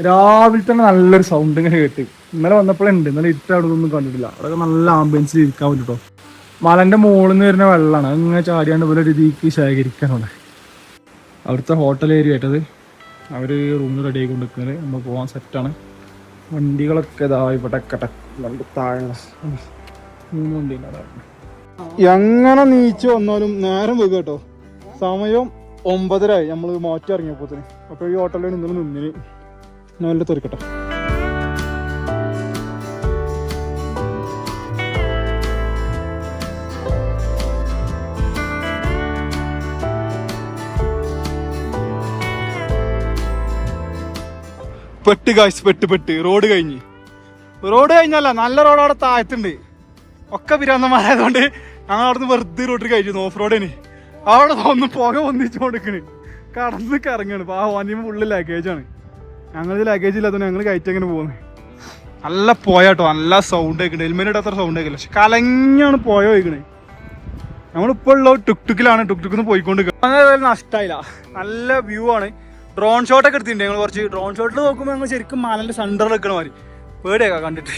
രാവിലെ തന്നെ നല്ലൊരു സൗണ്ട് ഇങ്ങനെ കേട്ട്. ഇന്നലെ വന്നപ്പോഴുണ്ട്, ഇന്നലെ ഇട്ട് അവിടെ ഒന്നും കണ്ടിട്ടില്ല. അതൊക്കെ നല്ല ആംബിയൻസിൽ ഇരിക്കാൻ പറ്റും. മലന്റെ മുകളിൽ നിന്ന് വരുന്ന വെള്ളമാണ്, അങ്ങനെ ചാടിയാണ്ട് പോലെ രീതിക്ക് ശേഖരിക്കാനാണ്. അവിടുത്തെ ഹോട്ടൽ ഏരിയ ആയിട്ടത് അവര് റൂമിൽ റെഡി ആയി കൊണ്ടിരിക്കുന്നത്. നമ്മൾ പോകാൻ സെറ്റാണ്. വണ്ടികളൊക്കെ ഇതാ ഇവിടെ താഴെ 3 വണ്ടി. എങ്ങനെ നീച്ച് വന്നാലും നേരം വെക്കുക കേട്ടോ. സമയം 9:30 നമ്മൾ മാറ്റി ഇറങ്ങിയപ്പോത്തിന്. അപ്പോൾ ഈ ഹോട്ടലിൽ ഇന്നലെ നിന്നിന് നല്ല തെറിക്കട്ടെ. പെട്ട് കാശ് പെട്ട് റോഡ് കഴിഞ്ഞല്ല, നല്ല റോഡ് അവിടെ താഴത്തുണ്ട്. ഒക്കെ പിരാന്തന്മാരായതുകൊണ്ട് ഞങ്ങൾ അവിടെ നിന്ന് വെറുതെ റോഡിൽ കഴിച്ചു. ഓഫ് റോഡിന് അവിടെ ഒന്ന് പുക ഒന്നിച്ചു കൊടുക്കണ്, കടന്ന് കറങ്ങാണ്. ആ വണ്ടി ഫുള്ള് ലഗേജാണ്. ഞങ്ങളിത് ലഗേജ് ഇല്ലാത്തതുകൊണ്ട് ഞങ്ങൾ കയറ്റങ്ങനെ പോകുന്നത്. നല്ല പോയാട്ടോ, നല്ല സൗണ്ട് കേൾക്കണേ. ഹെൽമെറ്റ് അത്ര സൗണ്ട് കേൾക്കില്ല, പക്ഷെ കലങ്ങാണ് പോയ പോയിക്കണേ. നമ്മളിപ്പോൾ ഉള്ള ടുക്ടുക്കിലാണ്, ടുക്ടുക്കിന്ന് പോയിക്കൊണ്ട് നഷ്ടമായില്ല. നല്ല വ്യൂ ആണ്. ഡ്രോൺ ഷോട്ടൊക്കെ എടുത്തിട്ടുണ്ട് ഞങ്ങൾ. കുറച്ച് ഡ്രോൺ ഷോട്ടിൽ നോക്കുമ്പോൾ ഞങ്ങൾ ശരിക്കും മലൻ്റെ സെൻറ്ററിൽ നിൽക്കണ മാതിരി പേടിയൊക്കെ കണ്ടിട്ട്.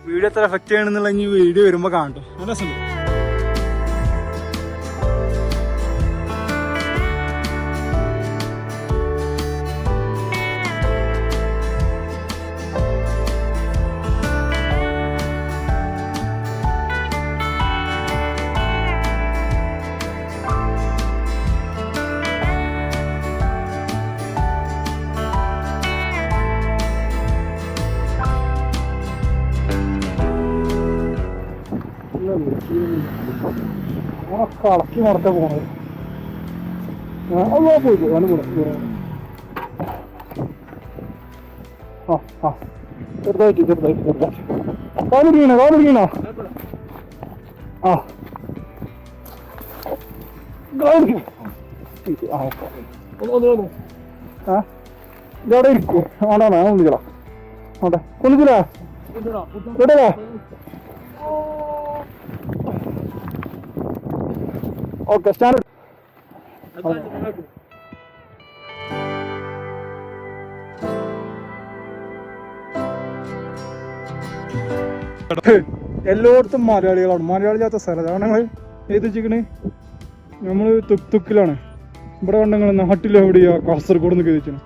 വീഡിയോ എത്ര എഫക്റ്റ് ചെയ്യണമെന്നുള്ള ഇനി വീഡിയോ വരുമ്പോൾ കാണട്ടോ, നല്ല രസമുണ്ട്. കളക്കി നടത്ത പോണത് പോയിട്ട് ചെറുതായിട്ട് കാലിടിക്കണോ ഇതവിടെ ഇരിക്കും. ആണോ വിളിക്കലാ ആട്ടെ കൊണ്ടിച്ചില്ല കേട്ടല്ലേ. Okay stand. എല്ലായിടത്തും മലയാളികളാണ്. മലയാളില്ലാത്ത സ്ഥലത്താണ് ഞങ്ങൾ ഏത് വെച്ചിക്കണ്. നമ്മൾ തുക്കിലാണ്. ഇവിടെ കണ്ടങ്ങൾ നാട്ടിലെവിടെയാ കാസർഗോഡ് എന്നൊക്കെ വെച്ചാണ്.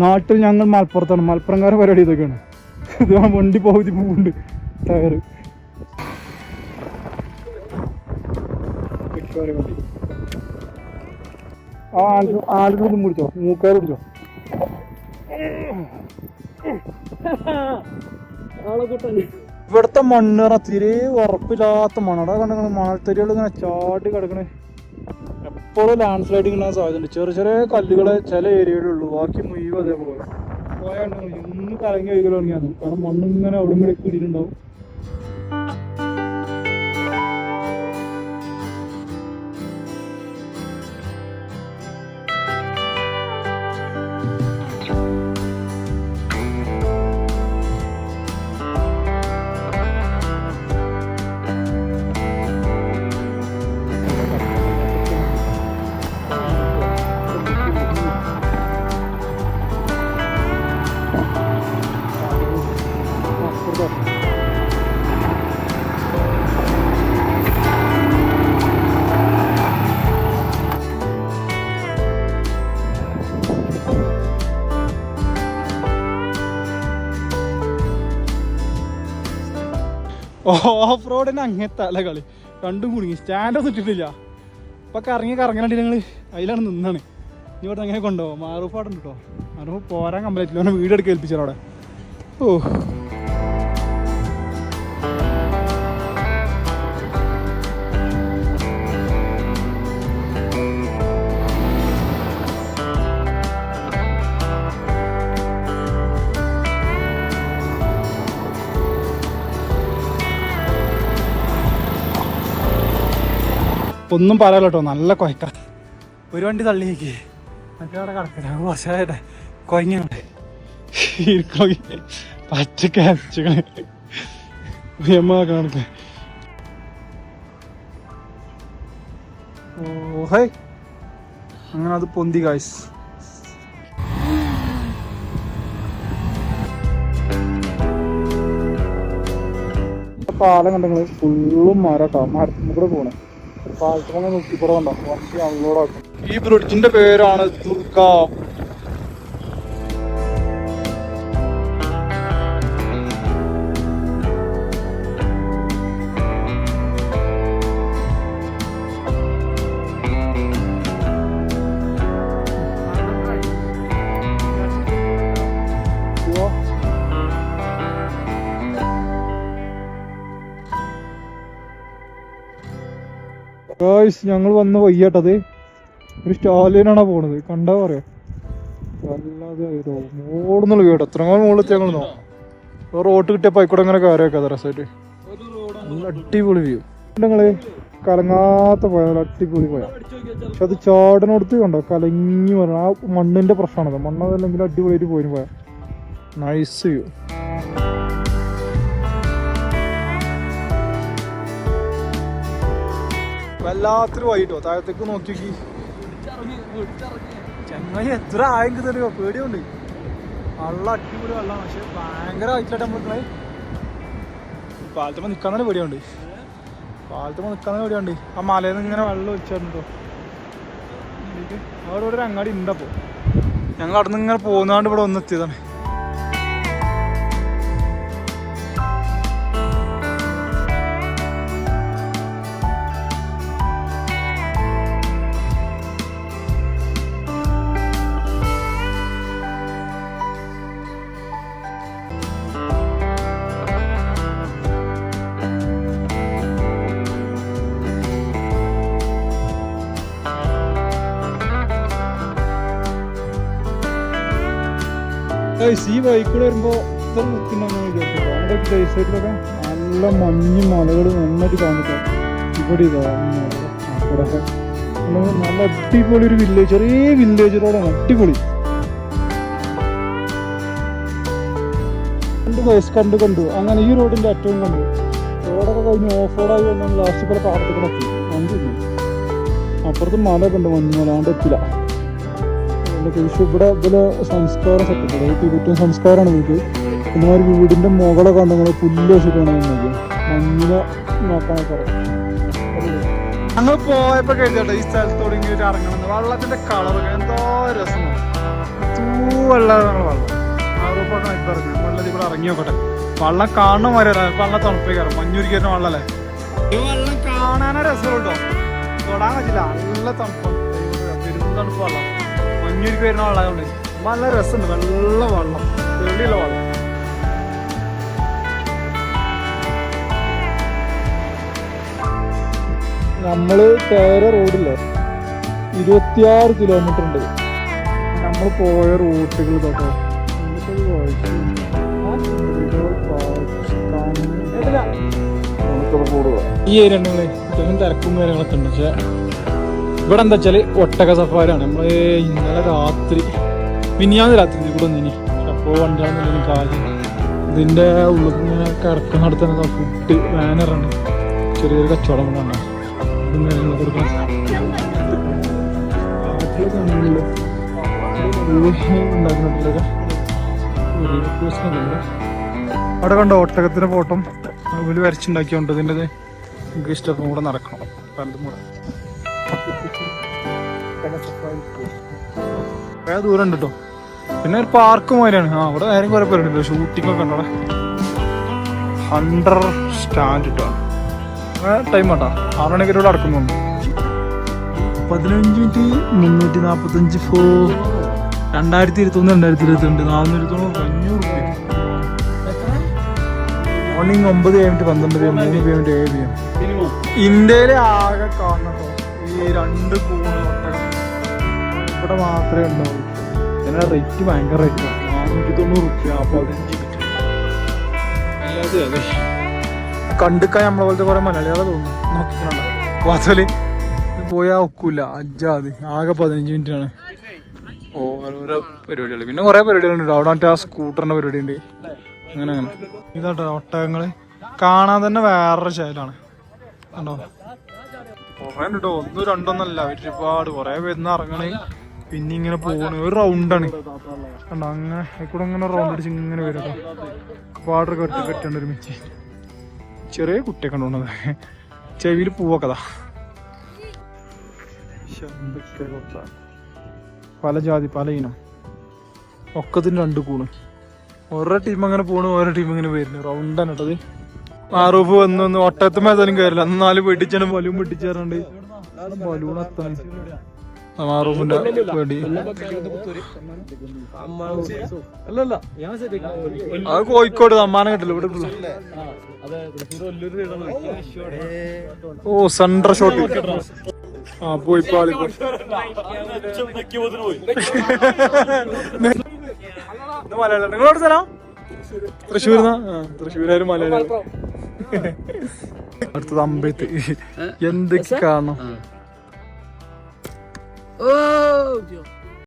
നാട്ടിൽ ഞങ്ങൾ മലപ്പുറത്താണ്. മലപ്പുറംകാരെ പരിപാടി ഇതൊക്കെയാണ്. ഇത് വണ്ടി പകുതി പോകുന്നുണ്ട് ടയറ്. ആളുകൾ മുടിച്ചോ, മൂക്കാർ പിടിച്ചോ. ഇവിടുത്തെ മണ്ണ് പറഞ്ഞാൽ തീരെ ഉറപ്പില്ലാത്ത മണ്ണാണ്. കണ്ട മണൽത്തരികൾ ഇങ്ങനെ ചാടി കിടക്കണേ. എപ്പോഴും ലാൻഡ് സ്ലൈഡിങ് ഉണ്ടാകാൻ സാധ്യതയുണ്ട്. ചെറിയ കല്ലുകളെ ചില ഏരിയയിലുള്ളൂ, ബാക്കി മുഴുവൻ അതേപോലെ പോയാണ്ട് ഇന്ന് കലങ്ങി വൈകൽ തുടങ്ങിയാണ്. കാരണം മണ്ണിങ്ങനെ അവിടെ ഇവിടെ കിട്ടിയിട്ടുണ്ടാവും. ഓഫ് റോഡിന് അങ്ങനത്തെ അല്ല കളി. രണ്ടും കുടുങ്ങി, സ്റ്റാൻഡൊന്നും ഇട്ടിട്ടില്ല. ഇപ്പൊ കറങ്ങാണ്ടി ഞങ്ങൾ അതിലാണ് നിന്നാണ്. ഇനി ഇവിടെ അങ്ങനെ കൊണ്ടുപോകാം. മാറൂഫ് അവിടെ ഉണ്ട് കേട്ടോ. മാറൂഫ് പോരാൻ കംപ്ലീറ്റ് ഇല്ല, വീഡിയോ എടുക്കാൻ ഏൽപ്പിച്ചാൽ അവിടെ. ഓ ഒന്നും പറയാലോ കേട്ടോ, നല്ല കുഴക്ക. ഒരു വണ്ടി തള്ളിയേക്ക് മറ്റേ അവിടെ കിടക്കട്ടെ കുറച്ചായിട്ട് കൊയങ്ങുണ്ട് പച്ചക്ക കണക്ക്. ഓഹേ അങ്ങനെ അത് പൊന്തി കായ്സ്. പാലം കണ്ടെങ്കിൽ ഫുള്ളും മരട്ടോ, മരത്തിൽ കൂടെ പോണേ. പാലത്തുമ്പോൾ നോക്കിക്കൂടെ കണ്ടോ കുറച്ച് അൺലോഡാക്കും. ഈ ബ്രിഡ്ജിന്റെ പേരാണ് ദുർഗ. ഞങ്ങൾ വന്ന വയ്യാട്ടത് ഒരു സ്റ്റാലിനാണ് പോണത്, കണ്ടാ പറയാ. വല്ലാതെ മോടുന്നുള്ള കേട്ടോ എത്ര മുകളിൽ ഞങ്ങൾ റോട്ട് കിട്ടിയപ്പോ ആയിക്കോട്ടെ അങ്ങനെ കയറിയൊക്കെ രസമായിട്ട്. നല്ല അടിപൊളി വ്യൂ. നിങ്ങള് കലങ്ങാത്ത പോയ നല്ല അടിപൊളി പോയ, പക്ഷെ അത് ചാടനോടത്ത് കണ്ടോ കലങ്ങി പറഞ്ഞ ആ മണ്ണിന്റെ പ്രശ്നമാണത്. മണ്ണതല്ലെങ്കിൽ അടിപൊളിയായിട്ട് പോയിന് പോയ നൈസ് വ്യൂ. വല്ലാത്തൊരു വൈകിട്ടോ താഴത്തേക്ക് നോക്കി ചെങ്ങായി എത്ര ആയെങ്കിൽ തരുമോ പേടിയുണ്ട്. വെള്ളം അടിപൊളി വെള്ളമാണ്, പക്ഷെ ഭയങ്കര ആയിട്ടായിട്ട് നമ്മൾ പാലത്തുമ്പോൾ നിൽക്കാൻ തന്നെ പേടിയുണ്ട്. പാലത്തുമ്പോൾ നിൽക്കാൻ തന്നെ പേടിയുണ്ട്. ആ മലയിൽ നിന്ന് ഇങ്ങനെ വെള്ളം ഒഴിച്ചിട്ടുണ്ടോ അവിടെ ഒരു അങ്ങാടി ഉണ്ടപ്പോൾ ഞങ്ങൾ അവിടെ നിന്ന് ഇങ്ങനെ പോകുന്നതാണ്ട് ഇവിടെ വന്നെത്തിയതാണ്. ഈ ബൈക്കൂടെ വരുമ്പോ ഇത്ര വൃത്തിണ്ടാകുന്ന വിചാരിച്ചു. അവിടെ സൈഡിലൊക്കെ നല്ല മഞ്ഞ് മലകൾ നന്നായിട്ട് കാണിക്കാം. ഇവിടെ അവിടെയൊക്കെ നല്ല അടിപൊളി ഒരു വില്ലേജ്, ചെറിയ വില്ലേജ് റോഡാണ് അടിപൊളി. കണ്ടു അങ്ങനെ ഈ റോഡിന്റെ ഏറ്റവും കണ്ടു. റോഡൊക്കെ കഴിഞ്ഞ് ഓഫ് റോഡായി വന്നാൽ ലാസ്റ്റ് കൂടെ പാടത്തേക്കൂടെ എത്തി. വണ്ടി അപ്പുറത്ത് മലയൊക്കെ ഉണ്ട്, മഞ്ഞ് മല എത്തില്ല. ഇവിടെ ഇതില് സംസ്കാരം സെറ്റപ്പ്, തികറ്റും സംസ്കാരമാണ് വീട്ടിൽ. ഇതുമാതിരി വീടിന്റെ മുകളൊക്കെ ഉണ്ടെങ്കിൽ പുല്ല് വെച്ചിട്ടാണ് മഞ്ഞിനെ നോക്കാനൊക്കെ. ഞങ്ങൾ പോയപ്പോ കഴിഞ്ഞോട്ടെ ഈ സ്ഥലത്തോട് ഇങ്ങനെ ഇറങ്ങണമെന്ന്. വെള്ളത്തിന്റെ കളർ എന്തോ രസമാണ്, വെള്ളം ആറൂപ്പൊക്കെ ഇറങ്ങി വെള്ളത്തിൽ കൂടെ ഇറങ്ങി നോക്കട്ടെ. വെള്ളം കാണുന്ന മാതിരി വെള്ളം തണുപ്പേ കയറും, മഞ്ഞുരിക്കുന്ന വെള്ളമല്ലേ. ഈ വെള്ളം കാണാനേ രസമുണ്ടോ, തൊടാൻ പറ്റില്ല. നല്ല തണുപ്പാണ്, തണുപ്പ് വെള്ളം മഞ്ഞുരിക്ക് വരുന്ന വെള്ളമായതുകൊണ്ട് നല്ല രസമുണ്ട്. വെള്ള വെള്ളം, തെളിയുള്ള വെള്ളം. നമ്മള് കയറ റോഡില്ലേ 26 കിലോമീറ്റർ ഉണ്ട്. നമ്മൾ പോയ റൂട്ടുകൾ തൊട്ടോ ഈ ഏരിയ ഉണ്ടെങ്കിൽ തിരക്കും കാര്യങ്ങളൊക്കെ ഉണ്ട്. പക്ഷെ ഇവിടെ എന്താ വെച്ചാൽ ഒട്ടക സഫാരിയാണ്. നമ്മൾ ഇന്നലെ രാത്രി മിനിയാന്ന് രാത്രി ഇവിടെ ഒന്നിനി അപ്പോൾ വണ്ടിയാണെന്നുള്ള കാര്യം ഇതിൻ്റെ ഉള്ളിൽ ഇങ്ങനെ കിടക്കുന്ന നടത്തുന്ന ഫുഡ് ബാനറാണ്. ചെറിയൊരു കച്ചവടം കൊണ്ടാണ് കൊടുക്കണം. അവിടെ കണ്ടോ ഒട്ടകത്തിന്റെ ഫോട്ടോ അതിൽ വരച്ചുണ്ടാക്കിയോണ്ട് ഇതിൻ്റെ എനിക്ക് സ്റ്റെപ്പും കൂടെ നടക്കണം പലതും കൂടെ. കുറേ ദൂരം ഉണ്ട് കേട്ടോ. പിന്നെ ഒരു പാർക്ക് മാതിരിയാണ്. അവിടെ നേരം കുറെ പേരുണ്ടല്ലോ, ഷൂട്ടിംഗ് ഒക്കെ ഉണ്ടോ. 100 സ്റ്റാൻഡ് കിട്ടോ ടൈം കേട്ടോ. 6 മണിക്ക് ഇവിടെ അടക്കുന്നുണ്ട്. 15 മിനിറ്റ് 345 2021 2022 420 500 രൂപ. Morning 9 AM to 12 AM 3 PM to 7 PM. ഇന്ത്യയിലെ ആകെ കാണട്ടോ ഈ 2 കൂണ് ഒട്ടകം ഇവിടെ മാത്രമേ ഉണ്ടാവൂ. ഇതിൻ്റെ റേറ്റ് ഭയങ്കര റേറ്റാണ്, 490 രൂപ 15 മിനിറ്റ്. കണ്ടിക്കാൻ നമ്മളെ പോലത്തെ കുറെ മലയാളികളെ തോന്നുന്നു നോക്കിക്കണോ. വാസല് പോയാ ഒക്കൂല അജ്ജാതി ആകെ 15 മിനിറ്റാണ് ഓരോരോ പരിപാടികൾ. പിന്നെ കുറെ പരിപാടികളുണ്ട് അവിടെ. മറ്റേ ആ സ്കൂട്ടറിന്റെ പരിപാടി ഉണ്ട്. അങ്ങനെ അങ്ങനെ ഇതാട്ടോ ഒട്ടകങ്ങള് കാണാൻ തന്നെ വേറൊരു ശൈലാണ് കണ്ടോ. കുറെ ഉണ്ട് കേട്ടോ, 1 2 ഒന്നല്ല, ഒരുപാട് കുറെ പേരുന്ന് ഇറങ്ങണേ. പിന്നെ ഇങ്ങനെ പോകണ ഒരു റൗണ്ടാണ് കണ്ടോ. അങ്ങനെ കൂടെ ഇങ്ങനെ റൗണ്ട് അടിച്ച് ഇങ്ങനെ വരും കേട്ടോ. വാട്ടർ കെട്ടേണ്ട ഒരുമിച്ച് ചെറിയ കുട്ടിയൊക്കെ ഉണ്ടോണ്ടത്. ചെവിയിൽ പൂവൊക്കെതാ. പല ജാതി പല ഇനം ഒക്കത്തിന് 2 കൂണ്. ഓരോ ടീം അങ്ങനെ പോണു, ഓരോ ടീം ഇങ്ങനെ വരുന്നു. റൗണ്ടാണ് കേട്ടത്. മാറൂഫ് വന്നു ഒട്ടത്തും മേതാനും കയറില്ല. 4 വെട്ടിച്ചാണ് ബലൂൺ വെട്ടിച്ചേറുണ്ട്. ബലൂൺ എത്താണ് മാറൂഫിന്റെ പേടി. അത് കോഴിക്കോട് സമ്മാനം കിട്ടില്ല ഇവിടെ. ഓ സെൻട്ര ഷോട്ട്. ആ പോയി മലയാളം. നിങ്ങളോട് സ്ഥലം തൃശ്ശൂർ. തൃശ്ശൂരാരും മലയാളം. അടുത്തത് അമ്പലത്ത് എന്തൊക്കെ കാണണം.